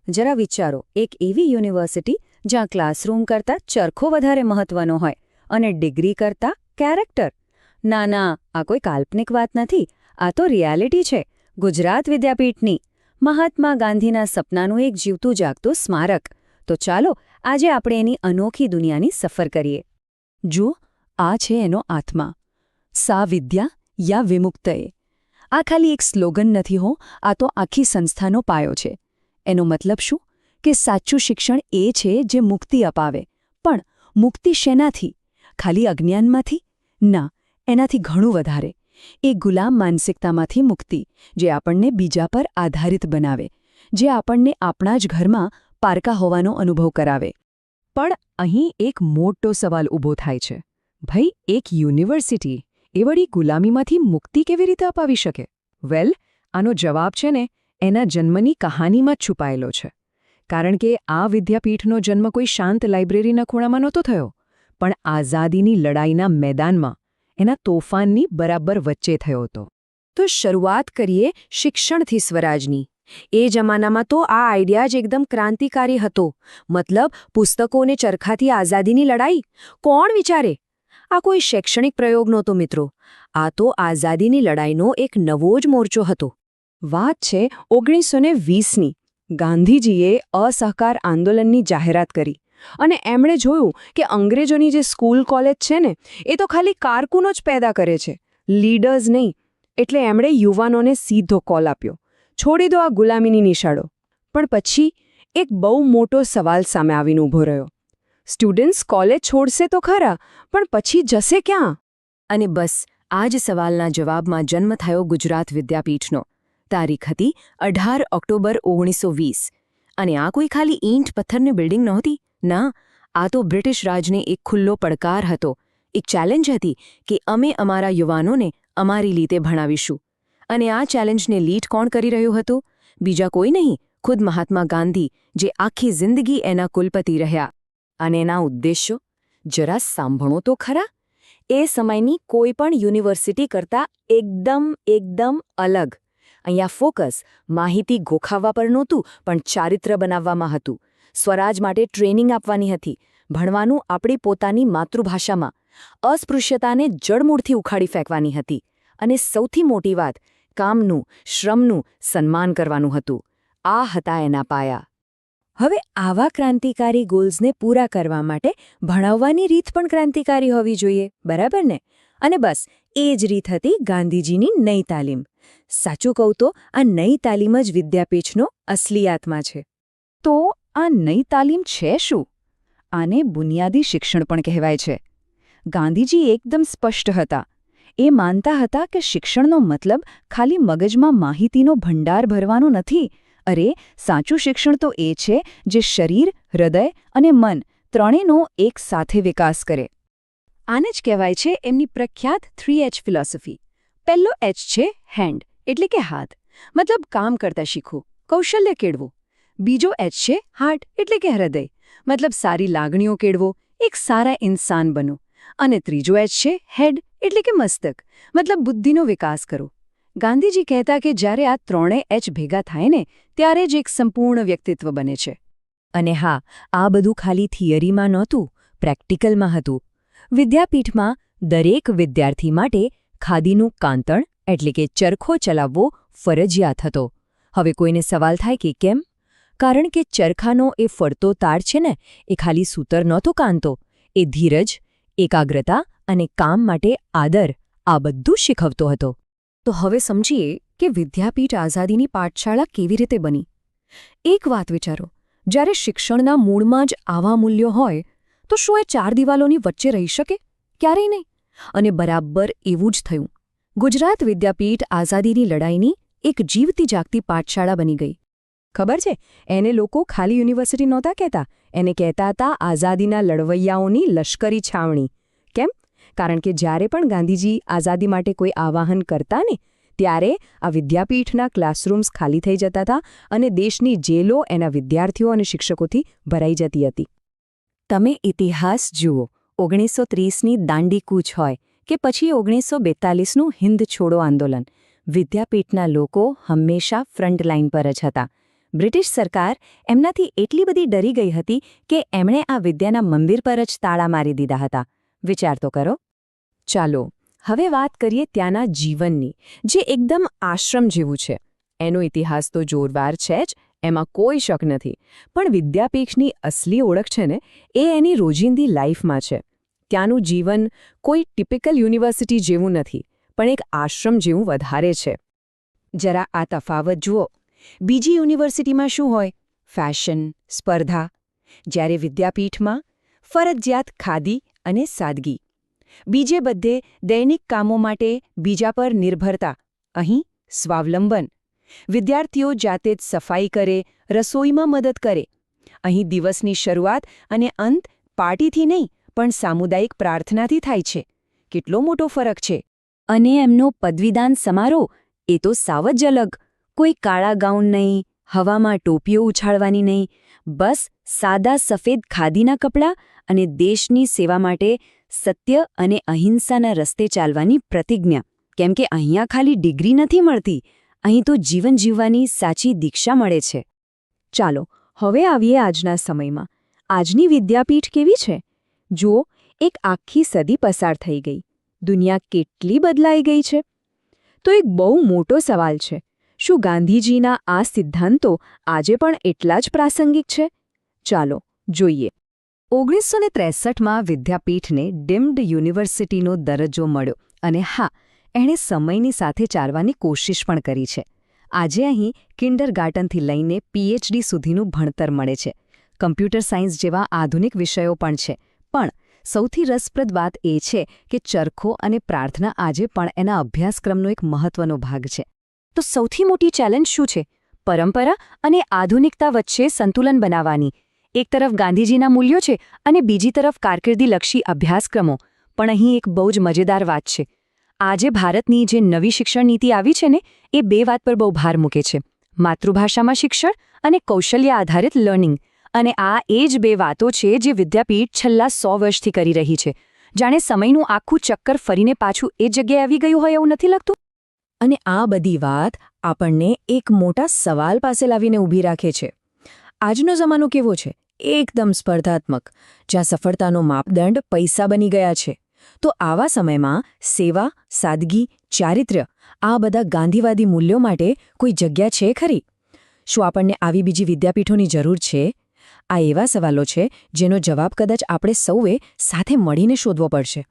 જરા વિચારો, એક એવી યુનિવર્સિટી જ્યાં ક્લાસરૂમ કરતાં ચરખો વધારે મહત્વનો હોય અને ડિગ્રી કરતાં કેરેક્ટર. ના ના, આ કોઈ કાલ્પનિક વાત નથી, આ તો રિયાલિટી છે. ગુજરાત વિદ્યાપીઠની મહાત્મા ગાંધીના સપનાનું એક જીવતું જાગતું સ્મારક. તો ચાલો આજે આપણે એની અનોખી દુનિયાની સફર કરીએ. જુઓ, આ છે એનો આત્મા. સા વિદ્યા યા વિમુક્તએ. આ ખાલી એક સ્લોગન નથી હો, આ તો આખી સંસ્થાનો પાયો છે. એનો મતલબ શું? કે સાચું શિક્ષણ એ છે જે મુક્તિ અપાવે. પણ મુક્તિ શેનાથી? ખાલી અજ્ઞાનમાંથી? ના, એનાથી ઘણું વધારે. એ ગુલામ માનસિકતામાંથી મુક્તિ, જે આપણને બીજા પર આધારિત બનાવે, જે આપણને આપણા જ ઘરમાં પારકા હોવાનો અનુભવ કરાવે. પણ અહીં એક મોટો સવાલ ઊભો થાય છે. ભાઈ, એક યુનિવર્સિટી એ વળી ગુલામીમાંથી મુક્તિ કેવી રીતે અપાવી શકે? વેલ, આનો જવાબ છે ને એના જન્મની કહાનીમાં જ છુપાયેલો છે. કારણ કે આ વિદ્યાપીઠનો જન્મ કોઈ શાંત લાઇબ્રેરીના ખૂણામાં નહોતો થયો, પણ આઝાદીની લડાઈના મેદાનમાં, એના તોફાનની બરાબર વચ્ચે થયો હતો. તો શરૂઆત કરીએ શિક્ષણથી સ્વરાજની. એ જમાનામાં તો આ આઈડિયા જ એકદમ ક્રાંતિકારી હતો. મતલબ, પુસ્તકોને ચરખાથી આઝાદીની લડાઈ? કોણ વિચારે? આ કોઈ શૈક્ષણિક પ્રયોગ નહોતો મિત્રો. આ તો આઝાદીની લડાઈનો એક નવો જ મોરચો હતો. વાત છે 1920ની. ગાંધીજીએ અસહકાર આંદોલનની જાહેરાત કરી અને એમણે જોયું કે અંગ્રેજોની જે સ્કૂલ કોલેજ છે ને, એ તો ખાલી કારકુનો જ પેદા કરે છે, લીડર્સ નહીં. એટલે એમણે યુવાનોને સીધો કોલ આપ્યો, છોડી દો આ ગુલામીની નિશાળો. પણ પછી એક બહુ મોટો સવાલ સામે આવીને ઊભો રહ્યો. સ્ટુડન્ટ્સ કોલેજ છોડશે તો ખરા, પણ પછી જશે ક્યાં? અને બસ આ જ સવાલના જવાબમાં જન્મ થયો ગુજરાત વિદ્યાપીઠનો. તારીખ હતી 18 ઓક્ટોબર 1920. અને આ કોઈ ખાલી ઈંટ પથ્થરની બિલ્ડિંગ નહોતી. ના, આ તો બ્રિટિશ રાજને એક ખુલ્લો પડકાર હતો, એક ચેલેન્જ હતી કે અમે અમારા યુવાનોને અમારી રીતે ભણાવીશું. અને આ ચેલેન્જને લીડ કોણ કરી રહ્યું હતું? બીજા કોઈ નહીં, ખુદ મહાત્મા ગાંધી, જે આખી જિંદગી એના કુલપતિ રહ્યા. અને એના ઉદ્દેશ્યો જરા સાંભળો તો ખરા. એ સમયની કોઈ પણ યુનિવર્સિટી કરતાં એકદમ અલગ. અહીંયા ફોકસ માહિતી ગોખાવવા પર નહોતું, પણ ચારિત્ર બનાવવામાં હતું. સ્વરાજ માટે ટ્રેનિંગ આપવાની હતી, ભણવાનું આપણી પોતાની માતૃભાષામાં, અસ્પૃશ્યતાને જડમૂળથી ઉખાડી ફેંકવાની હતી. અને સૌથી મોટી વાત, કામનું, શ્રમનું સન્માન કરવાનું હતું. આ હતા એના પાયા. હવે આવા ક્રાંતિકારી ગોલ્સને પૂરા કરવા માટે ભણાવવાની રીત પણ ક્રાંતિકારી હોવી જોઈએ, બરાબર ને? અને બસ એ જ રીત હતી ગાંધીજીની નઈ તાલીમ. સાચું કહું તો આ નઈ તાલીમ જ વિદ્યાપીઠનો અસલી આત્મા છે. તો આ નઈ તાલીમ છે શું? આને બુનિયાદી શિક્ષણ પણ કહેવાય છે. ગાંધીજી એકદમ સ્પષ્ટ હતા. એ માનતા હતા કે શિક્ષણનો મતલબ ખાલી મગજમાં માહિતીનો ભંડાર ભરવાનો નથી. અરે, સાચું શિક્ષણ તો એ છે જે શરીર, હૃદય અને મન ત્રણેયનો એક સાથે વિકાસ કરે. આને જ કહેવાય છે એમની પ્રખ્યાત 3H ફિલોસોફી. પહેલો H છે હેન્ડ, એટલે કે હાથ, મતલબ કામ કરતા શીખવું, કૌશલ્ય કેળવું. બીજો H છે હાર્ટ, એટલે કે હૃદય, મતલબ સારી લાગણીઓ કેળવો, એક સારા ઇન્સાન બનો. અને ત્રીજો H છે હેડ, એટલે કે મસ્તક, મતલબ બુદ્ધિનો વિકાસ કરો. ગાંધીજી કહેતા કે જ્યારે આ ત્રણેય H ભેગા થાય ને, ત્યારે જ એક સંપૂર્ણ વ્યક્તિત્વ બને છે. અને હા, આ બધું ખાલી થિયરીમાં નહોતું, પ્રેક્ટિકલમાં હતું. વિદ્યાપીઠમાં દરેક વિદ્યાર્થી માટે ખાદીનું કાંતણ, એટલે કે ચરખો ચલાવવો ફરજિયાત હતો. હવે કોઈને સવાલ થાય કે કેમ? કારણ કે ચરખાનો એ ફરતો તાર છે ને, એ ખાલી સૂતર નહોતો કાંતો, એ ધીરજ, એકાગ્રતા અને કામ માટે આદર, આ બધું શીખવતો હતો. તો હવે સમજીએ કે વિદ્યાપીઠ આઝાદીની પાઠશાળા કેવી રીતે બની. એક વાત વિચારો, જ્યારે શિક્ષણના મૂળમાં જ આવા મૂલ્યો હોય, તો શું એ ચાર દિવાલોની વચ્ચે રહી શકે? ક્યારેય નહીં. અને બરાબર એવું જ થયું. ગુજરાત વિદ્યાપીઠ આઝાદીની લડાઈની એક જીવતી જાગતી પાઠશાળા બની ગઈ. ખબર છે, એને લોકો ખાલી યુનિવર્સિટી નહોતા કહેતા, એને કહેતા હતા આઝાદીના લડવૈયાઓની લશ્કરી છાવણી. કેમ? કારણ કે જ્યારે પણ ગાંધીજી આઝાદી માટે કોઈ આવાહન કરતા ને, ત્યારે આ વિદ્યાપીઠના ક્લાસરૂમ્સ ખાલી થઈ જતા હતા અને દેશની જેલો એના વિદ્યાર્થીઓ અને શિક્ષકોથી ભરાઈ જતી હતી. તમે ઇતિહાસ જુઓ. 1930ની દાંડી કૂચ હોય કે પછી 1942નું હિંદ છોડો આંદોલન, વિદ્યાપીઠના લોકો હંમેશા ફ્રન્ટ લાઇન પર જ હતા. બ્રિટિશ સરકાર એમનાથી એટલી બધી ડરી ગઈ હતી કે એમણે આ વિદ્યાના મંદિર પર જ તાળા મારી દીધા હતા. વિચાર તો કરો. ચાલો હવે વાત કરીએ ત્યાંના જીવનની, જે એકદમ આશ્રમ જેવું છે. એનો ઇતિહાસ તો જોરદાર છે જ, એમાં કોઈ શક નથી. પણ વિદ્યાપીઠની અસલી ઓળખ છે ને, એ એની રોજિંદી લાઈફમાં છે. ત્યાંનું જીવન કોઈ ટિપિકલ યુનિવર્સિટી જેવું નથી, પણ એક આશ્રમ જેવું વધારે છે. જરા આ તફાવત જુઓ. બીજી યુનિવર્સિટીમાં શું હોય? ફેશન, સ્પર્ધા. જ્યારે વિદ્યાપીઠમાં ફરજિયાત ખાદી અને સાદગી. બીજે બધે દૈનિક કામો માટે બીજા પર નિર્ભરતા. અહીં સ્વાવલંબન. વિદ્યાર્થીઓ જાતે જ સફાઈ કરે, રસોઈમાં મદદ કરે. અહીં દિવસની શરૂઆત અને અંત પાર્ટીથી નહીં, પણ સામુદાયિક પ્રાર્થનાથી થાય છે. કેટલો મોટો ફરક છે! અને એમનો પદવીદાન સમારોહ એ તો સાવ જ અલગ. કોઈ કાળા ગાઉન નહીં, હવામાં ટોપીઓ ઉછાળવાની નહીં, બસ સાદા સફેદ ખાદીના કપડાં અને દેશની સેવા માટે સત્ય અને અહિંસાના રસ્તે ચાલવાની પ્રતિજ્ઞા. કેમ કે અહીંયા ખાલી ડિગ્રી નથી મળતી, અહીં તો જીવન જીવવાની સાચી દીક્ષા મળે છે. ચાલો હવે આવીએ આજના સમયમાં. આજની વિદ્યાપીઠ કેવી છે? જુઓ, એક આખી સદી પસાર થઈ ગઈ. દુનિયા કેટલી બદલાઈ ગઈ છે! તો એક બહુ મોટો સવાલ છે. શું ગાંધીજીના આ સિદ્ધાંતો આજે પણ એટલા જ પ્રાસંગિક છે? ચાલો જોઈએ. 1963માં વિદ્યાપીઠને ડીમ્ડ યુનિવર્સિટીનો દરજ્જો મળ્યો અને હા, એણે સમયની સાથે ચાલવાની કોશિશ પણ કરી છે. આજે અહીં કિન્ડરગાર્ટનથી લઈને પીએચડી સુધીનું ભણતર મળે છે. કમ્પ્યુટર સાયન્સ જેવા આધુનિક વિષયો પણ છે. પણ સૌથી રસપ્રદ વાત એ છે કે ચરખો અને પ્રાર્થના આજે પણ એના અભ્યાસક્રમનો એક મહત્વનો ભાગ છે. તો સૌથી મોટી ચેલેન્જ શું છે? પરંપરા અને આધુનિકતા વચ્ચે સંતુલન બનાવવાની. એક તરફ ગાંધીજીના મૂલ્યો છે અને બીજી તરફ કારકિર્દીલક્ષી અભ્યાસક્રમો. પણ અહીં એક બહુ જ મજેદાર વાત છે. આજે ભારતની જે નવી શિક્ષણ નીતિ આવી છે ને, એ બે વાત પર બહુ ભાર મૂકે છે: માતૃભાષામાં શિક્ષણ અને કૌશલ્ય આધારિત લર્નિંગ. અને આ એ જ બે વાતો છે જે વિદ્યાપીઠ છેલ્લા 100 વર્ષથી કરી રહી છે. જાણે સમયનું આખું ચક્કર ફરીને પાછું એ જગ્યાએ આવી ગયું હોય એવું નથી લાગતું? અને આ બધી વાત આપણને એક મોટા સવાલ પાસે લાવીને ઊભી રાખે છે. આજનો જમાનો કેવો છે? એકદમ સ્પર્ધાત્મક, જ્યાં સફળતાનો માપદંડ પૈસા બની ગયા છે. તો આવા સમયમાં સેવા, સાદગી, ચારિત્ર્ય, આ બધા ગાંધીવાદી મૂલ્યો માટે કોઈ જગ્યા છે ખરી? શું આપણને આવી બીજી વિદ્યાપીઠોની જરૂર છે? આ એવા સવાલો છે જેનો જવાબ કદાચ આપણે સૌએ સાથે મળીને શોધવો પડશે.